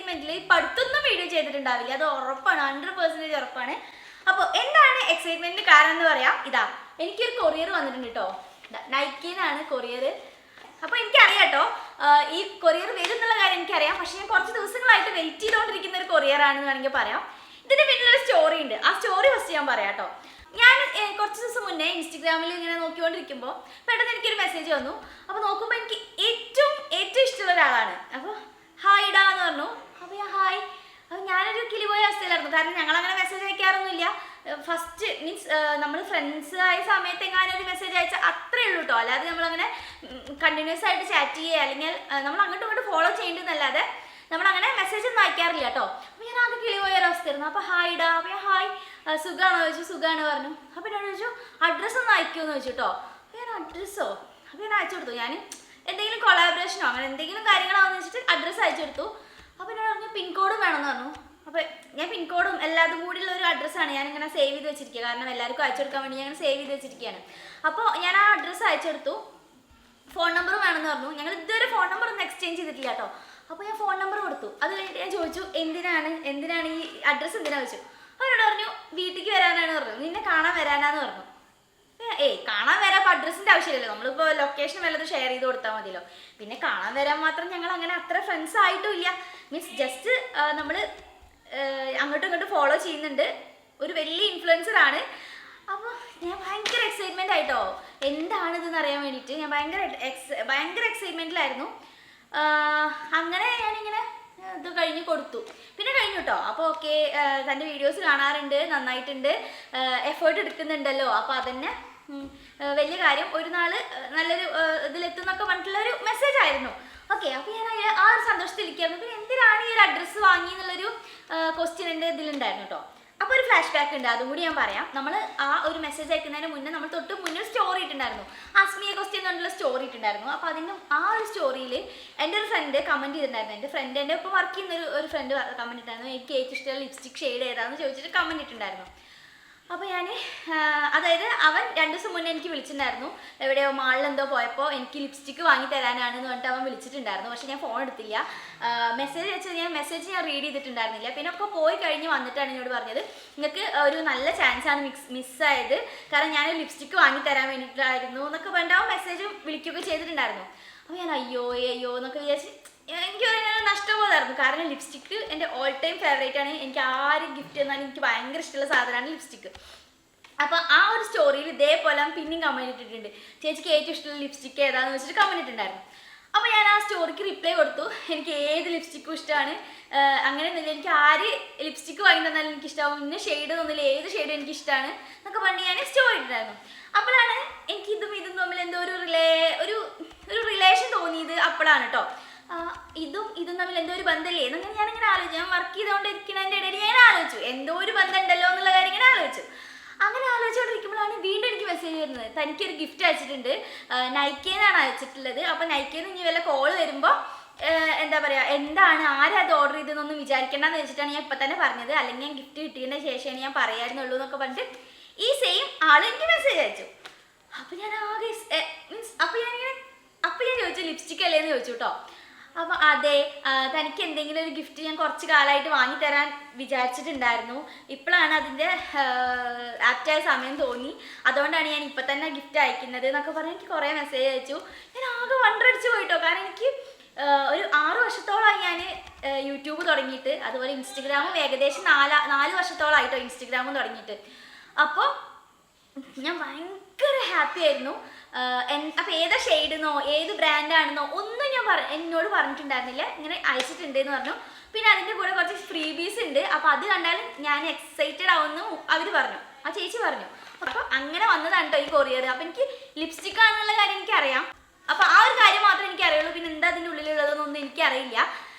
എക്സൈറ്റ്മെന്റിൽ ഇപ്പം അടുത്തൊന്നും വീഡിയോ ചെയ്തിട്ടുണ്ടാവില്ല, അത് ഉറപ്പാണ്, 100% ഉറപ്പാണ്. അപ്പോൾ എന്താണ് എക്സൈറ്റ്മെന്റിന് കാരണം എന്ന് പറയാം. ഇതാ എനിക്കൊരു കൊറിയർ വന്നിട്ടുണ്ട് കേട്ടോ, നൈക്കിന്നാണ് കൊറിയർ. അപ്പോൾ എനിക്കറിയാം കേട്ടോ ഈ കൊറിയർ വരും എന്നുള്ള കാര്യം എനിക്കറിയാം. പക്ഷേ ഞാൻ കുറച്ച് ദിവസങ്ങളായിട്ട് വെയിറ്റ് ചെയ്തുകൊണ്ടിരിക്കുന്ന ഒരു കൊറിയർ ആണെന്ന് വേണമെങ്കിൽ പറയാം. ഇതിന്റെ പിന്നിലൊരു സ്റ്റോറി ഉണ്ട്, ആ സ്റ്റോറി ഫസ്റ്റ് ഞാൻ പറയാം കേട്ടോ. ഞാൻ കുറച്ച് ദിവസം മുന്നേ ഇൻസ്റ്റഗ്രാമിൽ ഇങ്ങനെ നോക്കിക്കൊണ്ടിരിക്കുമ്പോൾ പെട്ടെന്ന് എനിക്കൊരു മെസ്സേജ് വന്നു. അപ്പോൾ നോക്കുമ്പോൾ എനിക്ക് ഏറ്റവും ഇഷ്ടമുള്ള ഒരാളാണ്. അപ്പോൾ ഹായ് ഇടാ എന്ന് പറഞ്ഞു. അപ്പോൾ ഞാൻ ഹായ്, അപ്പോൾ ഞാനൊരു കിളിപോയ അവസ്ഥയിലായിരുന്നു. കാരണം ഞങ്ങളങ്ങനെ മെസ്സേജ് അയക്കാറൊന്നുമില്ല. ഫസ്റ്റ് മീൻസ് നമ്മൾ ഫ്രണ്ട്സ് ആയ സമയത്ത് എങ്ങാനും ഒരു മെസ്സേജ് അയച്ചാൽ അത്രേ ഉള്ളൂ കേട്ടോ. അല്ലാതെ നമ്മളങ്ങനെ കണ്ടിന്യൂസ് ആയിട്ട് ചാറ്റ് ചെയ്യുക അല്ലെങ്കിൽ നമ്മൾ അങ്ങോട്ടും ഇങ്ങോട്ടും ഫോളോ ചെയ്യേണ്ടതെന്നല്ലാതെ നമ്മളങ്ങനെ മെസ്സേജ് ഒന്നും അയക്കാറില്ല കേട്ടോ. അപ്പോൾ ഞാൻ ആകെ കിളിപോയ ഒരവസ്ഥയായിരുന്നു. അപ്പോൾ ഹായ് ഇടാ. അപ്പോൾ ഞാൻ ഹായ് സുഖമാണോ ചോദിച്ചു. സുഖമാണ് പറഞ്ഞു. അപ്പോൾ എന്നോട് ചോദിച്ചു അഡ്രസ്സ് ഒന്ന് അയക്കുമെന്ന് ചോദിച്ചു കേട്ടോ. അപ്പോൾ ഞാൻ അഡ്രസ്സോ, അപ്പോൾ ഞാൻ അയച്ചു കൊടുത്തു. ഞാൻ എന്തെങ്കിലും കൊളാബറേഷനോ അങ്ങനെ എന്തെങ്കിലും കാര്യങ്ങളാണെന്ന് വെച്ചിട്ട് അഡ്രസ്സ് അയച്ചു കൊടുത്തു. അപ്പോൾ എന്നോട് പറഞ്ഞു പിൻകോഡും വേണമെന്ന് പറഞ്ഞു. അപ്പോൾ ഞാൻ പിൻകോഡും എല്ലാതും കൂടിയുള്ള ഒരു അഡ്രസ്സാണ് ഞാനിങ്ങനെ സേവ് ചെയ്ത് വെച്ചിരിക്കുക. കാരണം എല്ലാവർക്കും അയച്ചു കൊടുക്കാൻ വേണ്ടി ഞാൻ സേവ് ചെയ്ത് വെച്ചിരിക്കുകയാണ്. അപ്പോൾ ഞാൻ ആ അഡ്രസ്സ് അയച്ചെടുത്തു. ഫോൺ നമ്പർ വേണമെന്ന് പറഞ്ഞു. ഞങ്ങൾ ഇതുവരെ ഫോൺ നമ്പർ ഒന്നും എക്സ്ചേഞ്ച് ചെയ്തിട്ടില്ല കേട്ടോ. അപ്പോൾ ഞാൻ ഫോൺ നമ്പർ കൊടുത്തു. അത് കഴിഞ്ഞിട്ട് ഞാൻ ചോദിച്ചു എന്തിനാണ് ഈ അഡ്രസ്സ് എന്തിനാ ചോദിച്ചു. അവരോട് പറഞ്ഞു വീട്ടിലേക്ക് വരാനാണ് പറഞ്ഞു. നിന്നെ കാണാൻ വരാനാന്ന് പറഞ്ഞു. കാണാൻ വരാൻ അപ്പോൾ അഡ്രസ്സിൻ്റെ ആവശ്യമില്ലല്ലോ, നമ്മളിപ്പോൾ ലൊക്കേഷൻ വല്ലതും ഷെയർ ചെയ്ത് കൊടുത്താൽ മതിയല്ലോ. പിന്നെ കാണാൻ വരാൻ മാത്രം ഞങ്ങൾ അങ്ങനെ അത്ര ഫ്രണ്ട്സ് ആയിട്ടും ഇല്ല. മീൻസ് ജസ്റ്റ് നമ്മൾ അങ്ങോട്ടും ഇങ്ങോട്ടും ഫോളോ ചെയ്യുന്നുണ്ട്. ഒരു വലിയ ഇൻഫ്ലുവൻസർ ആണ്. അപ്പോൾ ഞാൻ ഭയങ്കര എക്സൈറ്റ്മെൻ്റ് ആയിട്ടോ എന്താണിതെന്ന് അറിയാൻ വേണ്ടിയിട്ട്. ഞാൻ ഭയങ്കര എക്സൈറ്റ്മെൻറ്റിലായിരുന്നു. അങ്ങനെ ഞാനിങ്ങനെ ഇത് കഴിഞ്ഞ് കൊടുത്തു. പിന്നെ കഴിഞ്ഞു കേട്ടോ. അപ്പോൾ ഓക്കെ, തൻ്റെ വീഡിയോസ് കാണാറുണ്ട്, നന്നായിട്ടുണ്ട്, എഫേർട്ട് എടുക്കുന്നുണ്ടല്ലോ, അപ്പോൾ അതന്നെ വലിയ കാര്യം, ഒരു നാൾ നല്ലൊരു ഇതിലെത്തുന്നൊക്കെ പറഞ്ഞിട്ടുള്ളൊരു മെസ്സേജ് ആയിരുന്നു. ഓക്കെ, അപ്പോൾ ഞാൻ ആ ഒരു സന്തോഷത്തിലിരിക്കുകയായിരുന്നു. പിന്നെ എന്തിനാണ് ഈ ഒരു അഡ്രസ്സ് വാങ്ങി എന്നുള്ളൊരു ക്വസ്റ്റ്യൻ എൻ്റെ ഇതിലുണ്ടായിരുന്നു കേട്ടോ. അപ്പോൾ ഒരു ഫ്ലാഷ് ബാക്ക് ഉണ്ട്, അതും കൂടി ഞാൻ പറയാം. നമ്മൾ ആ ഒരു മെസ്സേജ് അയക്കുന്നതിന് മുന്നേ നമ്മൾ തൊട്ട് മുന്നേ സ്റ്റോറി ഇട്ടുണ്ടായിരുന്നു, ആസ്മിയ ക്വസ്റ്റ്യൻ എന്നുള്ള സ്റ്റോറി ഇട്ടുണ്ടായിരുന്നു. അപ്പോൾ അതിൻ്റെ ആ ഒരു സ്റ്റോറിയിൽ എൻ്റെ ഒരു ഫ്രണ്ട് കമൻറ്റ് ചെയ്തിട്ടുണ്ടായിരുന്നു. എൻ്റെ ഫ്രണ്ട് എൻ്റെ ഇപ്പോൾ വർക്ക് ചെയ്യുന്ന ഒരു ഫ്രണ്ട് കമൻറ്റ് ഇട്ടായിരുന്നു, എനിക്ക് ഏറ്റവും ഇഷ്ടമുള്ള ലിപ്സ്റ്റിക് ഷെയ്ഡ് ഏതാണെന്ന് ചോദിച്ചിട്ട് കമൻറ്റ് ഇട്ടുണ്ടായിരുന്നു. അപ്പോൾ ഞാൻ അതായത് അവൻ 2 ദിവസം മുന്നേ എനിക്ക് വിളിച്ചിട്ടുണ്ടായിരുന്നു. എവിടെയോ മാളിലെന്തോ പോയപ്പോൾ എനിക്ക് ലിപ്സ്റ്റിക്ക് വാങ്ങി തരാനാണെന്ന് പറഞ്ഞിട്ട് അവൻ വിളിച്ചിട്ടുണ്ടായിരുന്നു. പക്ഷേ ഞാൻ ഫോൺ എടുത്തില്ല. മെസ്സേജ് അയച്ചത് മെസ്സേജ് ഞാൻ റീഡ് ചെയ്തിട്ടുണ്ടായിരുന്നില്ല. പിന്നെ ഒക്കെ പോയി കഴിഞ്ഞ് വന്നിട്ടാണ് എന്നോട് പറഞ്ഞത് നിങ്ങൾക്ക് ഒരു നല്ല ചാൻസാണ് മിസ്സായത്, കാരണം ഞാൻ ലിപ്സ്റ്റിക്ക് വാങ്ങി തരാൻ വേണ്ടിയിട്ടായിരുന്നു എന്നൊക്കെ പറഞ്ഞിട്ട് അവൻ മെസ്സേജും വിളിക്കുകയൊക്കെ ചെയ്തിട്ടുണ്ടായിരുന്നു. അപ്പോൾ ഞാൻ അയ്യോ എന്നൊക്കെ വിചാരിച്ച് എനിക്കൊരു നഷ്ടബോധമായിരുന്നു. കാരണം ലിപ്സ്റ്റിക്ക് എൻ്റെ ഓൾ ടൈം ഫേവറേറ്റ് ആണ്. എനിക്ക് ആരും ഗിഫ്റ്റ് തന്നാലും എനിക്ക് ഭയങ്കര ഇഷ്ടമുള്ള സാധനമാണ് ലിപ്സ്റ്റിക്ക്. അപ്പോൾ ആ ഒരു സ്റ്റോറിയിൽ ഇതേപോലെ പിന്നെയും കമൻറ്റ് ഇട്ടിട്ടുണ്ട്, ചേച്ചിക്ക് ഏറ്റവും ഇഷ്ടമുള്ള ലിപ്സ്റ്റിക്ക് ഏതാണെന്ന് വെച്ചിട്ട് കമൻറ്റ് ഇട്ടിട്ടുണ്ടായിരുന്നു. അപ്പോൾ ഞാൻ ആ സ്റ്റോറിക്ക് റിപ്ലൈ കൊടുത്തു, എനിക്ക് ഏത് ലിപ്സ്റ്റിക്കും ഇഷ്ടമാണ്, അങ്ങനെയൊന്നുമില്ല, എനിക്ക് ആര് ലിപ്സ്റ്റിക്ക് വാങ്ങി തന്നാലും എനിക്ക് ഇഷ്ടമാവും, ഇന്ന ഷെയ്ഡ് ഒന്നുമില്ല, ഏത് ഷെയ്ഡ് എനിക്ക് ഇഷ്ടമാണ് എന്നൊക്കെ പറഞ്ഞ് ഞാൻ സ്റ്റോറി ഇട്ടിട്ടുണ്ടായിരുന്നു. അപ്പോഴാണ് എനിക്ക് ഇതും തമ്മിൽ എന്തോ ഒരു റിലേഷൻ തോന്നിയത് അപ്പോഴാണ് കേട്ടോ. ഇതും തമ്മിൽ എന്തോ ഒരു ബന്ധമില്ലേ എന്നങ്ങനെ ഞാനിങ്ങനെ ആലോചിച്ചു. ഞാൻ വർക്ക് ചെയ്തുകൊണ്ടിരിക്കുന്നതിൻ്റെ ഇടയിൽ ഞാൻ ആലോചിച്ചു എന്തോ ഒരു ബന്ധം ഉണ്ടല്ലോ എന്നുള്ള കാര്യം ഇങ്ങനെ ആലോചിച്ചു. അങ്ങനെ ആലോചിച്ചുകൊണ്ടിരിക്കുമ്പോഴാണ് വീണ്ടും എനിക്ക് മെസ്സേജ് വരുന്നത്, തനിക്കൊരു ഗിഫ്റ്റ് അയച്ചിട്ടുണ്ട്, നൈക്കേന്നാണ് അയച്ചിട്ടുള്ളത്. അപ്പോൾ നൈക്കേന്ന് ഇനി വല്ല കോൾ വരുമ്പോൾ എന്താ പറയുക, എന്താണ് ആരും അത് ഓർഡർ ചെയ്തതെന്നൊന്നും വിചാരിക്കേണ്ടെന്ന് വെച്ചിട്ടാണ് ഞാൻ ഇപ്പം തന്നെ പറഞ്ഞത്, അല്ലെങ്കിൽ ഞാൻ ഗിഫ്റ്റ് കിട്ടിയതിന് ശേഷമാണ് ഞാൻ പറയാറുള്ളൂ എന്നൊക്കെ പറഞ്ഞിട്ട് ഈ സെയിം ആൾ എനിക്ക് മെസ്സേജ് അയച്ചു. അപ്പോൾ ഞാൻ ആകെ മീൻസ് അപ്പോൾ ഞാൻ ചോദിച്ചു ലിപ്സ്റ്റിക് അല്ലേ എന്ന് ചോദിച്ചു കേട്ടോ. അപ്പോൾ അതെ, തനിക്ക് എന്തെങ്കിലും ഒരു ഗിഫ്റ്റ് ഞാൻ കുറച്ച് കാലമായിട്ട് വാങ്ങിത്തരാൻ വിചാരിച്ചിട്ടുണ്ടായിരുന്നു, ഇപ്പോഴാണ് അതിൻ്റെ ആപ്റ്റായ സമയം തോന്നി, അതുകൊണ്ടാണ് ഞാൻ ഇപ്പം തന്നെ ഗിഫ്റ്റ് അയക്കുന്നത് എന്നൊക്കെ പറഞ്ഞ് എനിക്ക് കുറേ മെസ്സേജ് അയച്ചു. ഞാൻ ആകെ വണ്ടടിച്ച് പോയിട്ടോ. കാരണം എനിക്ക് ഒരു 6 വർഷത്തോളമായി ഞാൻ യൂട്യൂബ് തുടങ്ങിയിട്ട്, അതുപോലെ ഇൻസ്റ്റഗ്രാമും ഏകദേശം 4 വർഷത്തോളമായിട്ടോ ഇൻസ്റ്റഗ്രാമും തുടങ്ങിയിട്ട്. അപ്പോൾ ഞാൻ ഭയങ്കര ഹാപ്പി ആയിരുന്നു. അപ്പോൾ ഏതാ ഷെയ്ഡെന്നോ ഏത് ബ്രാൻഡാണെന്നോ ഒന്നും എന്നോട് പറഞ്ഞിട്ടുണ്ടായിരുന്നില്ല, ഇങ്ങനെ അയച്ചിട്ടുണ്ട് എന്ന് പറഞ്ഞു. പിന്നെ അതിൻ്റെ കൂടെ കുറച്ച് ഫ്രീബീസ് ഉണ്ട്, അപ്പോൾ അത് കണ്ടാലും ഞാൻ എക്സൈറ്റഡ് ആവുമെന്ന് അവർ പറഞ്ഞു, ആ ചേച്ചി പറഞ്ഞു. അപ്പോൾ അങ്ങനെ വന്നതാണ് കേട്ടോ ഈ കൊറിയർ. അപ്പോൾ എനിക്ക് ലിപ്സ്റ്റിക് ആണെന്നുള്ള കാര്യം എനിക്കറിയാം, അപ്പോൾ ആ ഒരു കാര്യം മാത്രമേ എനിക്കറിയുള്ളൂ. പിന്നെ എന്താ അതിൻ്റെ ഉള്ളിലുള്ളതെന്നൊന്നും എനിക്കറിയില്ല.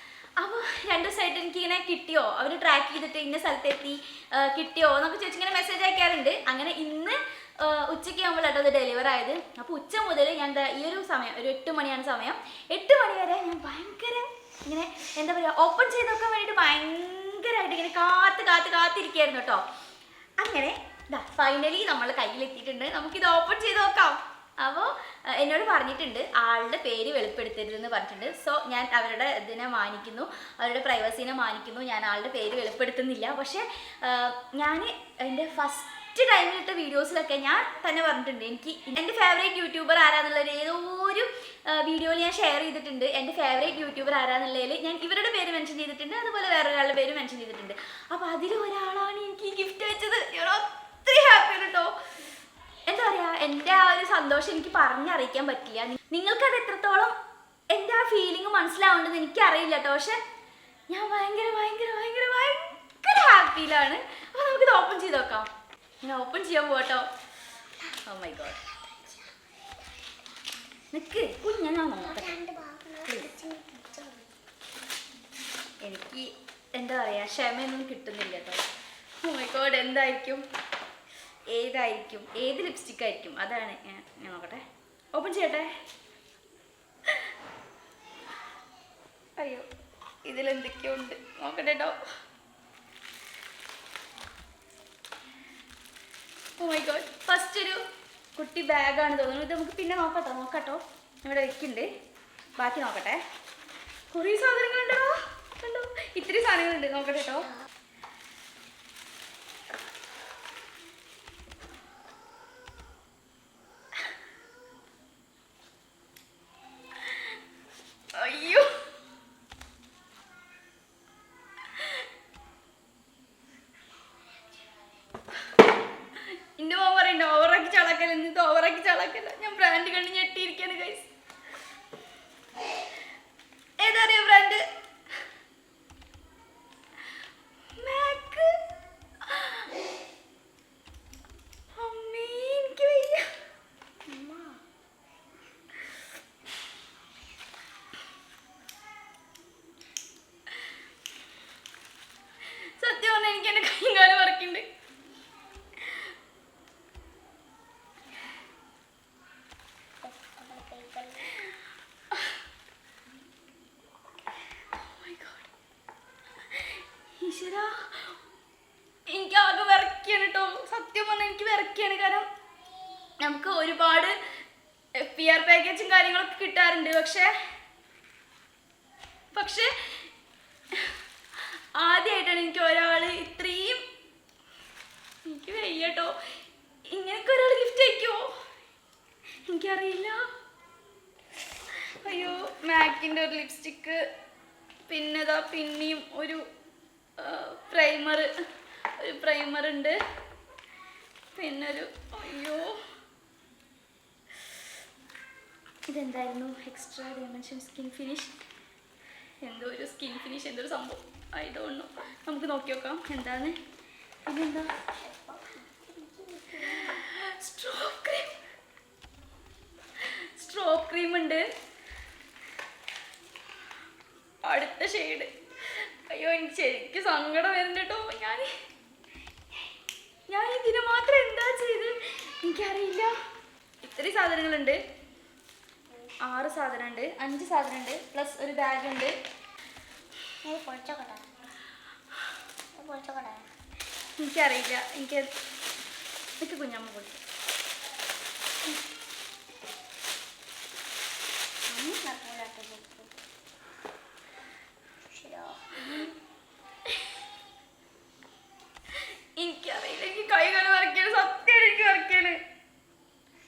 അപ്പോൾ 2 ദിവസമായിട്ട് എനിക്കിങ്ങനെ കിട്ടിയോ, അവർ ട്രാക്ക് ചെയ്തിട്ട് ഇന്ന സ്ഥലത്തെത്തി കിട്ടിയോ എന്നൊക്കെ ചോദിച്ചിങ്ങനെ മെസ്സേജ് അയക്കാറുണ്ട്. അങ്ങനെ ഇന്ന് ഉച്ചയ്ക്ക് ആകുമ്പോൾ കേട്ടോ അത് ഡെലിവർ ആയത്. അപ്പോൾ ഉച്ച മുതൽ ഞാൻ ഈ ഒരു സമയം, ഒരു 8 മണിയാണ് സമയം, 8 മണി വരെ ഞാൻ ഭയങ്കര ഇങ്ങനെ എന്താ പറയുക, ഓപ്പൺ ചെയ്ത് നോക്കാൻ വേണ്ടിയിട്ട് ഭയങ്കരമായിട്ട് ഇങ്ങനെ കാത്തിരിക്കുകയായിരുന്നു കേട്ടോ. അങ്ങനെ ഫൈനലി നമ്മൾ കയ്യിലെത്തിയിട്ടുണ്ട്, നമുക്കിത് ഓപ്പൺ ചെയ്ത് നോക്കാം. അപ്പോൾ എന്നോട് പറഞ്ഞിട്ടുണ്ട് ആളുടെ പേര് വെളിപ്പെടുത്തരുതെന്ന് പറഞ്ഞിട്ടുണ്ട്. സോ ഞാൻ അവരുടെ ഇതിനെ മാനിക്കുന്നു, അവരുടെ പ്രൈവസീനെ മാനിക്കുന്നു. ഞാൻ ആളുടെ പേര് വെളിപ്പെടുത്തുന്നില്ല. പക്ഷേ ഞാൻ എൻ്റെ ഫസ്റ്റ് ടൈമിലിട്ട വീഡിയോസിലൊക്കെ ഞാൻ തന്നെ പറഞ്ഞിട്ടുണ്ട് എനിക്ക് എൻ്റെ ഫേവറേറ്റ് യൂട്യൂബർ ആരാന്നുള്ളൊരു ഏതോ ഒരു വീഡിയോയിൽ ഞാൻ ഷെയർ ചെയ്തിട്ടുണ്ട്. എൻ്റെ ഫേവറേറ്റ് യൂട്യൂബർ ആരാന്നുള്ളതിൽ ഞാൻ ഇവരുടെ പേര് മെൻഷൻ ചെയ്തിട്ടുണ്ട്, അതുപോലെ വേറൊരാളുടെ പേര് മെൻഷൻ ചെയ്തിട്ടുണ്ട്. അപ്പോൾ അതിലൊരാളാണ് എനിക്ക് ഗിഫ്റ്റ് വെച്ചത്. ഞാൻ ഒത്തിരി ഹാപ്പിയാണ് കേട്ടോ. എന്താ പറയുക, എൻ്റെ ആ ഒരു സന്തോഷം എനിക്ക് പറഞ്ഞറിയിക്കാൻ പറ്റില്ല. നിങ്ങൾക്കത് എത്രത്തോളം എൻ്റെ ആ ഫീലിംഗ് മനസ്സിലാവേണ്ടത് എനിക്കറിയില്ല കേട്ടോ. പക്ഷെ ഞാൻ ഭയങ്കര ഭയങ്കര ഭയങ്കര ഭയങ്കര ഹാപ്പിയിലാണ്. അപ്പോൾ നമുക്കിത് ഓപ്പൺ ചെയ്ത് നോക്കാം. ഞാൻ ഓപ്പൺ ചെയ്യാൻ പോട്ടോ. ഓ മൈ ഗോഡ്, നിക്ക് കുഞ്ഞാ നോക്കട്ടെ. എനിക്ക് എന്താ പറയുക, ക്ഷമയൊന്നും കിട്ടുന്നില്ല കേട്ടോ. ഓ മൈ ഗോഡ്, എന്തായിരിക്കും, ഏതായിരിക്കും, ഏത് ലിപ്സ്റ്റിക് ആയിരിക്കും? അതാണ് ഞാൻ നോക്കട്ടെ. ഓപ്പൺ ചെയ്യട്ടെ. അയ്യോ, ഇതിലെന്തൊക്കെയോ ഉണ്ട്, നോക്കട്ടെ കേട്ടോ. ഓ മൈ ഗോഡ്, ഫസ്റ്റ് ഒരു കുട്ടി ബാഗാണ് തോന്നുന്നു. ഇത് നമുക്ക് പിന്നെ നോക്കാട്ടോ. ഇവിടെ വെക്കുന്നുണ്ട്, ബാക്കി നോക്കട്ടെ. കുറേ സാധനങ്ങളുണ്ടോ, കണ്ടോ, ഇത്തിരി സാധനങ്ങളുണ്ട്, നോക്കട്ടെ കേട്ടോ. അയ്യോ, എന്റെ മോൻ പറയണ്ട ഓവറാക്കി ചളക്കല്ല, എന്നിട്ട് ഓവറാക്കി ചളക്കല്ല. ഞാൻ ബ്രാൻഡ് കണ്ട് ഞെട്ടിയിരിക്കാണ് ഗൈസ്. ഏതാ അറിയോ ബ്രാൻഡ്? മാക്ക്. അമ്മേ, എനിക്ക് വയ്യ. സത്യം പറഞ്ഞാൽ എനിക്ക് എൻ്റെ കൈയും കാലം വറക്കുന്നുണ്ട്. ഈശ്വരാ, എനിക്ക് ആകെ വിറയ്ക്കാണ് കേട്ടോ. സത്യം പറഞ്ഞാൽ എനിക്ക് വിറയ്ക്കാണ്. കാരണം നമുക്ക് ഒരുപാട് PR പാക്കേജും കാര്യങ്ങളൊക്കെ കിട്ടാറുണ്ട്. പക്ഷേ ആദ്യമായിട്ടാണ് എനിക്ക് ഒരാൾ ഇത്രയും, എനിക്ക് വയ്യ കേട്ടോ, ഇങ്ങനെയൊക്കെ ഒരാൾ ഗിഫ്റ്റ് അയക്കുമോ എനിക്കറിയില്ല. അയ്യോ, മാക്കിൻ്റെ ഒരു ലിപ്സ്റ്റിക്ക്, പിന്നെയും ഒരു പ്രൈമർ ഉണ്ട്, പിന്നൊരു, അയ്യോ ഇതെന്തായിരുന്നു, എക്സ്ട്രാ ഡയമെൻഷൻ സ്കിൻ ഫിനിഷ്, എന്തോ ഒരു സ്കിൻ ഫിനിഷ്, എന്തൊരു സംഭവം ആയതുകൊണ്ടു. നമുക്ക് നോക്കി നോക്കാം എന്താണ്. പിന്നെന്താ, സ്ട്രോപ്പ് ക്രീം ഉണ്ട്, അടുത്ത ഷെയ്ഡ്. അയ്യോ, എനിക്ക് ശരിക്കും സങ്കടം വരുന്നുണ്ട് കേട്ടോ. ഞാൻ ഇതിന് മാത്രം എന്താ ചെയ്ത് എനിക്കറിയില്ല. ഇത്രയും സാധനങ്ങളുണ്ട്, 6 സാധനമുണ്ട്, 5 സാധനമുണ്ട്, പ്ലസ് ഒരു ബാഗ് ഉണ്ട്. എനിക്കറിയില്ല, എനിക്ക് കുഞ്ഞമ്മ പൊളിച്ചു. എനിക്കറിയില്ല, എനിക്ക് കൈ കാലം വരയ്ക്കാണ്. സത്യമായിട്ട് എനിക്ക് വരയ്ക്കാണ്.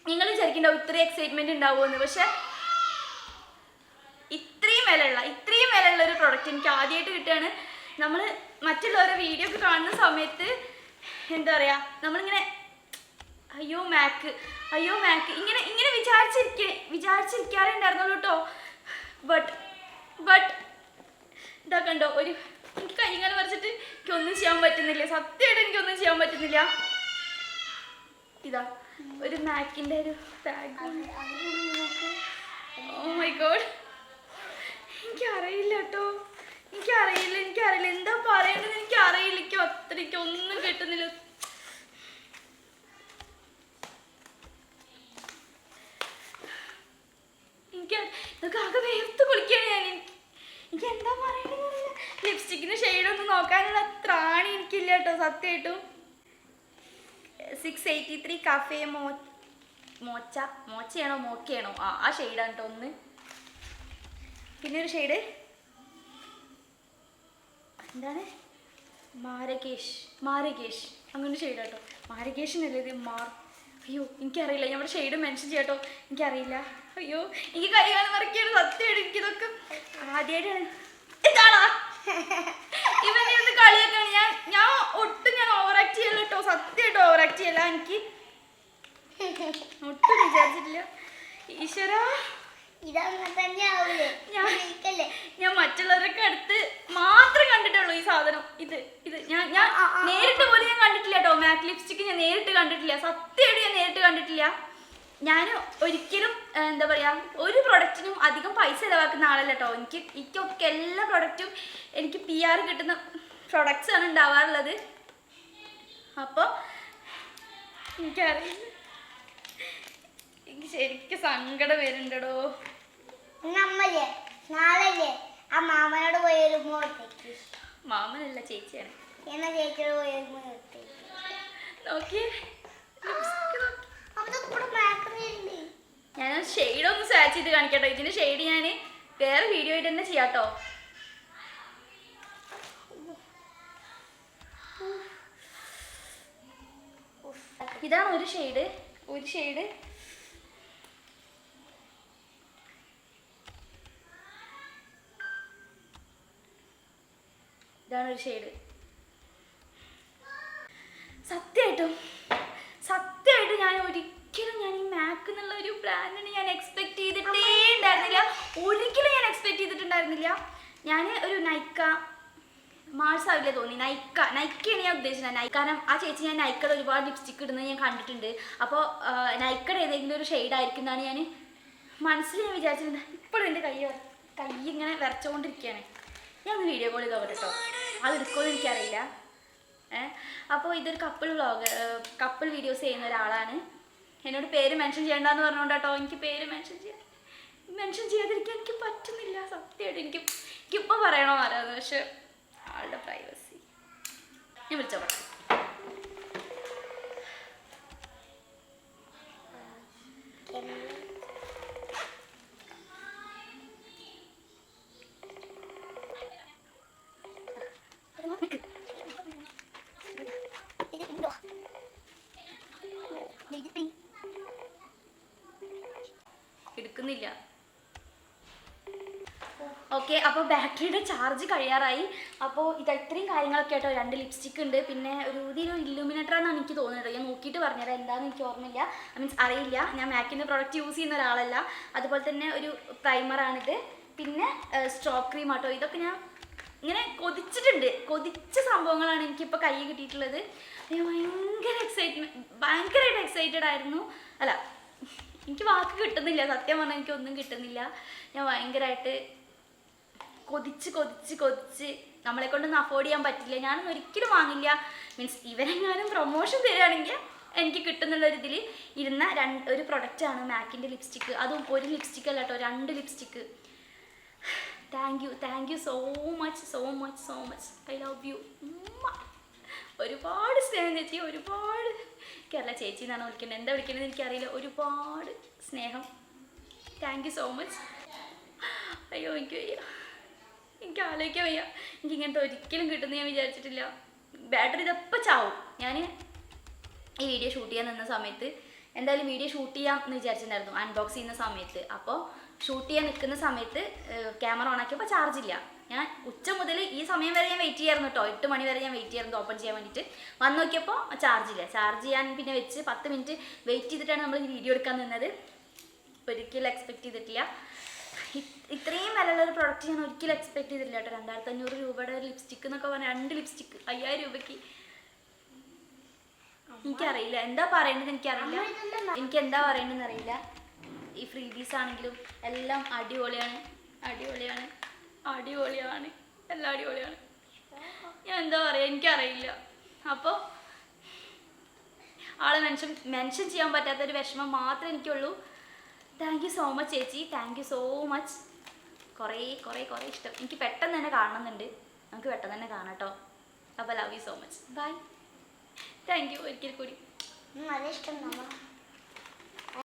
നിങ്ങൾ വിചാരിക്കണ്ടാവും ഇത്രയും എക്സൈറ്റ്മെന്റ് ഉണ്ടാവുമെന്ന്. പക്ഷെ ഇത്രയും വിലയുള്ള ഒരു പ്രൊഡക്റ്റ് എനിക്ക് ആദ്യമായിട്ട് കിട്ടുകയാണ്. നമ്മൾ മറ്റുള്ളവരുടെ വീഡിയോ ഒക്കെ കാണുന്ന സമയത്ത് എന്താ പറയുക, നമ്മളിങ്ങനെ അയ്യോ മാക്ക് ഇങ്ങനെ വിചാരിച്ചിരിക്കാറേ ഉണ്ടായിരുന്നുള്ളൂ കേട്ടോ. ബട്ട് ഇതാ കണ്ടോ, എനിക്ക് കൈകാലം വരച്ചിട്ട് എനിക്കൊന്നും ചെയ്യാൻ പറ്റുന്നില്ല. സത്യമായിട്ട് എനിക്കൊന്നും ചെയ്യാൻ പറ്റുന്നില്ല. ഇതാ ഒരു മാക്കിൻ്റെ ഒരു ബാഗ്. ഓ മൈ ഗോഡ്, എനിക്കറിയില്ല കേട്ടോ, എനിക്കറിയില്ല എന്താ പറയേണ്ടത്, എനിക്കറിയില്ല. ഒന്നും കിട്ടുന്നില്ല. ഇതൊക്കെ ആകെ വേർത്ത് കുളിക്കുകയാണ് ഞാൻ. എനിക്ക് എന്താ പറയണത്, ലിപ്സ്റ്റിക്കിന് ഷെയ്ഡൊന്നും നോക്കാനുള്ള ത്രാണി എനിക്കില്ല കേട്ടോ. സത്യമായിട്ടും 683 കഫേ മോച്ചയാണോ മോക്കയാണോ ആ ഷെയ്ഡാണ് കേട്ടോ ഒന്ന്. പിന്നെ ഒരു ഷെയ്ഡ് എന്താണ് മാരകേഷ് അങ്ങനെ ഷെയ്ഡ് കേട്ടോ. മാരകേഷിനല്ലേ ഇത് അയ്യോ എനിക്കറിയില്ല, ഞാൻ ഇവിടെ ഷെയ്ഡ് മെൻഷൻ ചെയ്യാട്ടോ, എനിക്കറിയില്ല. അയ്യോ എനിക്ക് കൈ കാണാൻ മറക്കാണ് സത്യമായിട്ട്. എനിക്കിതൊക്കെ ആദ്യമായിട്ടാണ്. എന്താണോ ഇവനെ ഒന്ന് കളിയാക്കാണ്. ഞാൻ ഒട്ടും ഓവർ ആക്ട് ചെയ്യല്ല കേട്ടോ, സത്യമായിട്ട് ഓവർ ആക്ട് ചെയ്യല്ല. എനിക്ക് ഒട്ടും വിചാരിച്ചിട്ടില്ല. ഈശ്വര ഞാൻ മറ്റുള്ളവരൊക്കെ അടുത്ത് മാത്രം കണ്ടിട്ടുള്ളൂ ഈ സാധനം. ഇത് ഞാൻ നേരിട്ട് പോലും ഞാൻ കണ്ടിട്ടില്ല കേട്ടോ. മാറ്റ് ലിപ്സ്റ്റിക്ക് ഞാൻ നേരിട്ട് കണ്ടിട്ടില്ല, സത്യമായിട്ട് ഞാൻ നേരിട്ട് കണ്ടിട്ടില്ല. ഞാൻ ഒരിക്കലും എന്താ പറയുക ഒരു പ്രൊഡക്റ്റിനും അധികം പൈസ ചിലവാക്കുന്ന ആളല്ല കേട്ടോ. എനിക്കൊക്കെ എല്ലാ പ്രൊഡക്റ്റും എനിക്ക് PR കിട്ടുന്ന പ്രൊഡക്ട്സ് ആണ് ഉണ്ടാവാറുള്ളത്. അപ്പോൾ എനിക്കറിയില്ല, എനിക്ക് ശരിക്കും സങ്കടം വരുന്നുണ്ടോ. നാളല്ലേ ആ മാമനോട് പോയൊരു മാമനല്ല ചേച്ചിയാണ്. എന്നാ ചേച്ചിയോട് പോയൊരു നോക്കിയേ ഞാൻ ഷെയ്ഡ് ഒന്ന് സെർച്ച് ചെയ്ത് കാണിക്കട്ടോ. ഇതിന്റെ ഷെയ്ഡ് ഞാൻ വേറെ വീഡിയോ ആയിട്ട് തന്നെ ചെയ്യാട്ടോ. ഇതാണ് ഒരു ഷെയ്ഡ്. ഇതാണ് ഒരു ഷെയ്ഡ്. സത്യമായിട്ടും ഞാൻ ഒരിക്കലും ഈ മാക്ക് എന്നുള്ള ഒരു ബ്രാൻഡിന് ഞാൻ എക്സ്പെക്ട് ചെയ്തിട്ടേ ഉണ്ടായിരുന്നില്ല. ഒരിക്കലും ഞാൻ എക്സ്പെക്ട് ചെയ്തിട്ടുണ്ടായിരുന്നില്ല. ഞാൻ ഒരു മാർസ് ആവില്ലേ തോന്നി. നൈക്കയാണ് ഞാൻ ഉദ്ദേശിച്ചത്. കാരണം ആ ചേച്ചി ഞാൻ നൈക്കയുടെ ഒരുപാട് ലിപ്സ്റ്റിക് ഇടുന്നത് ഞാൻ കണ്ടിട്ടുണ്ട്. അപ്പോൾ നൈക്കയുടെ ഏതെങ്കിലും ഒരു ഷെയ്ഡ് ആയിരിക്കും എന്നാണ് ഞാൻ മനസ്സിൽ ഞാൻ വിചാരിച്ചിരുന്നത്. ഇപ്പോഴും എൻ്റെ കൈ ഇങ്ങനെ വിറച്ചുകൊണ്ടിരിക്കുകയാണ്. ഞാൻ ഒന്ന് വീഡിയോ കോൾ ചെയ്ത് നോക്കട്ടെ കേട്ടോ, അത് എടുക്കുമെന്ന് എനിക്കറിയില്ല. അപ്പോൾ ഇതൊരു കപ്പിൾ വീഡിയോസ് ചെയ്യുന്ന ഒരാളാണ്. എന്നോട് പേര് മെൻഷൻ ചെയ്യണ്ടെന്ന് പറഞ്ഞുകൊണ്ട് കേട്ടോ. എനിക്ക് പേര് മെൻഷൻ ചെയ്യാതിരിക്കാൻ എനിക്ക് പറ്റുന്നില്ല സത്യമായിട്ട്. എനിക്കിപ്പോൾ പറയണോ ആരാന്ന്, പക്ഷെ ആളുടെ പ്രൈവസി ഞാൻ വിളിച്ചോ പറയാം. എടുക്കുന്നില്ല. ഓക്കെ, അപ്പോൾ ബാറ്ററിയുടെ ചാർജ് കഴിയാറായി. അപ്പോൾ ഇത്രയും കാര്യങ്ങളൊക്കെ കേട്ടോ. 2 ലിപ്സ്റ്റിക് ഉണ്ട്, പിന്നെ ഇതിലൊരു ഇല്ലുമിനേറ്റർ എന്നാണ് എനിക്ക് തോന്നുന്നത്. ഞാൻ നോക്കിയിട്ട് പറഞ്ഞുതരാം, എന്താണെന്ന് എനിക്ക് ഓർമ്മയില്ല, മീൻസ് അറിയില്ല. ഞാൻ മാക്കിൻ്റെ പ്രോഡക്റ്റ് യൂസ് ചെയ്യുന്ന ഒരാളല്ല. അതുപോലെ തന്നെ ഒരു പ്രൈമറാണിത്, പിന്നെ സ്ട്രോപ്പ് ക്രീം ആട്ടോ. ഇതൊക്കെ ഞാൻ ഇങ്ങനെ കൊതിച്ച സംഭവങ്ങളാണ് എനിക്കിപ്പോൾ കൈ കിട്ടിയിട്ടുള്ളത്. ഞാൻ ഭയങ്കരമായിട്ട് എക്സൈറ്റഡ് ആയിരുന്നു. അല്ല, എനിക്ക് വാക്ക് കിട്ടുന്നില്ല, സത്യം പറഞ്ഞാൽ എനിക്കൊന്നും കിട്ടുന്നില്ല. ഞാൻ ഭയങ്കരമായിട്ട് കൊതിച്ച് നമ്മളെ കൊണ്ടൊന്നും അഫോർഡ് ചെയ്യാൻ പറ്റില്ല. ഞാനൊന്നും ഒരിക്കലും വാങ്ങില്ല. മീൻസ് ഇവരെങ്ങാനും പ്രൊമോഷൻ തരികയാണെങ്കിൽ എനിക്ക് കിട്ടുന്നുള്ളൊരിതിൽ ഇരുന്ന ഒരു പ്രൊഡക്റ്റാണ് മാക്കിൻ്റെ ലിപ്സ്റ്റിക്ക്. അതും ഒരു ലിപ്സ്റ്റിക്ക് അല്ല കേട്ടോ, 2 lipstick. Thank you so much. I love you. ഒരുപാട് സ്നേഹം ചേച്ചി, ഒരുപാട്. എനിക്കറിയില്ല ചേച്ചി എന്നാണ് വിളിക്കേണ്ടത്, എന്താ വിളിക്കേണ്ടത് എനിക്കറിയില്ല. ഒരുപാട് സ്നേഹം. Thank you so much. അയ്യോ എനിക്ക് ആലോചിക്കാൻ വയ്യ. എനിക്ക് ഇങ്ങനത്തെ ഒരിക്കലും കിട്ടുമെന്ന് ഞാൻ വിചാരിച്ചിട്ടില്ല. ബാറ്ററി ഇതെപ്പോൾ ചാവും. ഞാൻ ഈ വീഡിയോ ഷൂട്ട് ചെയ്യാൻ നിന്ന സമയത്ത് എന്തായാലും വീഡിയോ ഷൂട്ട് ചെയ്യാം എന്ന് വിചാരിച്ചിട്ടുണ്ടായിരുന്നു അൺബോക്സ് ചെയ്യുന്ന സമയത്ത്. അപ്പോൾ ഷൂട്ട് ചെയ്യാൻ നിൽക്കുന്ന സമയത്ത് ക്യാമറ ഓൺ ആക്കിയപ്പോൾ ചാർജില്ല. ഞാൻ ഉച്ച മുതൽ ഈ സമയം വരെ ഞാൻ വെയിറ്റ് ചെയ്യായിരുന്നു കേട്ടോ. 8 മണി വരെ ഞാൻ വെയിറ്റ് ചെയ്യായിരുന്നു ഓപ്പൺ ചെയ്യാൻ വേണ്ടിയിട്ട്. വന്ന് നോക്കിയപ്പോൾ ചാർജില്ല. ചാർജ് ചെയ്യാൻ പിന്നെ വെച്ച് 10 മിനിറ്റ് വെയിറ്റ് ചെയ്തിട്ടാണ് നമ്മൾ ഈ വീഡിയോ എടുക്കാൻ നിന്നത്. ഒരിക്കലും എക്സ്പെക്ട് ചെയ്തിട്ടില്ല. ഇത്രയും വിലയുള്ള ഒരു പ്രൊഡക്റ്റ് ഞാൻ ഒരിക്കലും എക്സ്പെക്ട് ചെയ്തിട്ടില്ല കേട്ടോ. 2500 രൂപയുടെ ലിപ്സ്റ്റിക്ക് എന്നൊക്കെ പറഞ്ഞാൽ 2 ലിപ്സ്റ്റിക്ക് 5000 രൂപയ്ക്ക്. എനിക്കറിയില്ല എന്താ പറയേണ്ടത്, എനിക്ക് എന്താ പറയേണ്ടതെന്ന് അറിയില്ല. ഈ ഫ്രീ പീസ് ആണെങ്കിലും എല്ലാം അടിപൊളിയാണ്. എല്ലാം അടിപൊളിയാണ്. ഞാൻ എന്താ പറയുക, എനിക്കറിയില്ല. അപ്പോൾ ആളെ മെൻഷൻ ചെയ്യാൻ പറ്റാത്തൊരു വിഷമം മാത്രമേ എനിക്കുള്ളൂ. താങ്ക് യു സോ മച്ച് ചേച്ചി, താങ്ക് യു സോ മച്ച്. കുറേ ഇഷ്ടം. എനിക്ക് പെട്ടെന്ന് തന്നെ കാണുന്നുണ്ട്. നമുക്ക് പെട്ടെന്ന് തന്നെ കാണാം കേട്ടോ. അപ്പോൾ love you so much. Bye. Thank you ഒരിക്കൽ കൂടി. നല്ല ഇഷ്ടം.